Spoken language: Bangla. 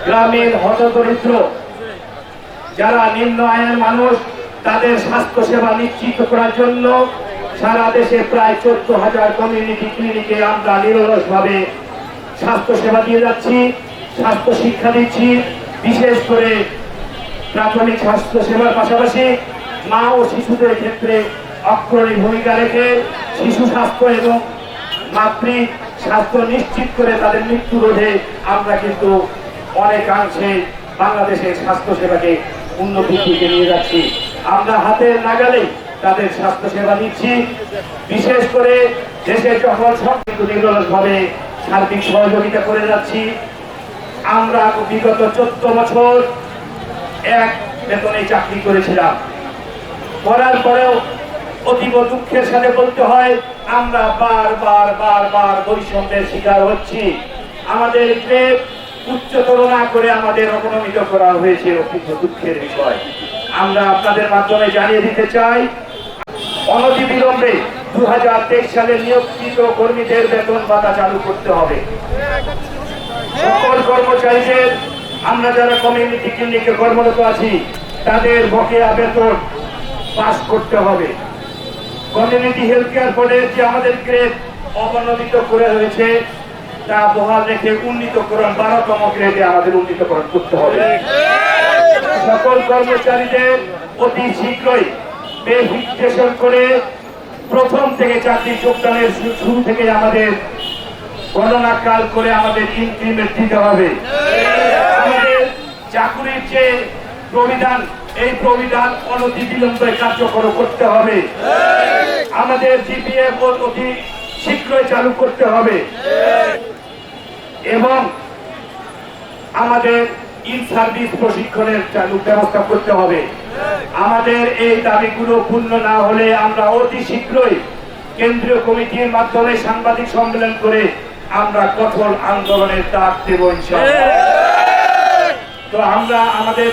গ্রামীণ হতদরিদ্র যারা নিম্ন আয়ের মানুষ তাদের স্বাস্থ্য সেবা নিশ্চিত করার জন্য সারা দেশে প্রায় 14,000 কমিউনিটি ক্লিনিকে আমরা নিরলসভাবে স্বাস্থ্য সেবা দিয়ে যাচ্ছি, স্বাস্থ্য শিক্ষা দিচ্ছি। বিশেষ করে প্রাথমিক স্বাস্থ্য সেবার পাশাপাশি মা ও শিশুদের ক্ষেত্রে অগ্রণী ভূমিকা রেখে শিশু স্বাস্থ্য এবং মাতৃ স্বাস্থ্য নিশ্চিত করে তাদের মৃত্যু রোধে আমরা কিন্তু অনেকাংশে বাংলাদেশের স্বাস্থ্য সেবাকে উন্নতির দিকে নিয়ে যাচ্ছি। আমরা হাতের নাগালে তাদের স্বাস্থ্য সেবা দিচ্ছি। বিশেষ করে দেশের সকল সব কিন্তু নিরলসভাবে সার্বিক সহযোগিতা করে যাচ্ছি। আমরা বিগত 14 বছর এক বেতনে চাকরি করেছিলাম, করার পরেও অতীব দুঃখের সাথে বলতে হয় আমরা বারবার বৈষম্যের শিকার হচ্ছি। আমাদেরকে উচ্চতর না করে আমাদের অবনমিত করা হয়েছে, অতীব দুঃখের বিষয়। আমরা আপনাদের মাধ্যমে জানিয়ে দিতে চাই অনতিবিলম্বে 2023 সালে নিয়োজিত কর্মীদের বেতন ভাতা চালু করতে হবে। সকল কর্মচারীদের আমরা যারা কমিউনিটি ক্লিনিকে কর্মরত আছি তাদের বকেয়া বেতন পাস করতে হবে। কমিউনিটি হেলথ কেয়ার বোর্ডের যে আমাদের গ্রেড অবনমিত করে হয়েছে তা বহাল রেখে উন্নীতকরণ 12তম গ্রেডে আমাদের উন্নীতকরণ করতে হবে। সকল কর্মচারীদের অতি শীঘ্রই পে ফিক্সেশন করে প্রথম থেকে চাকরি যোগদানের শুরু থেকে আমাদের গণনাকাল করে আমাদের ইনক্রিমেন্ট দিতে হবে। আমাদের চাকুরির যে প্রবিধান এই প্রবিধান অনতিবিলম্বে কার্যকর করতে হবে। আমাদের জিপিএফ অতি শীঘ্রই চালু করতে হবে এবং আমাদের ইন সার্ভিস প্রশিক্ষণের চালু ব্যবস্থা করতে হবে। আমাদের এই দাবিগুলো পূর্ণ না হলে আমরা অতি শীঘ্রই কেন্দ্রীয় কমিটির মাধ্যমে সাংবাদিক সম্মেলন করে আমরা কঠোর আন্দোলনের ডাক দেব ইনশাআল্লাহ। তো আমরা আমাদের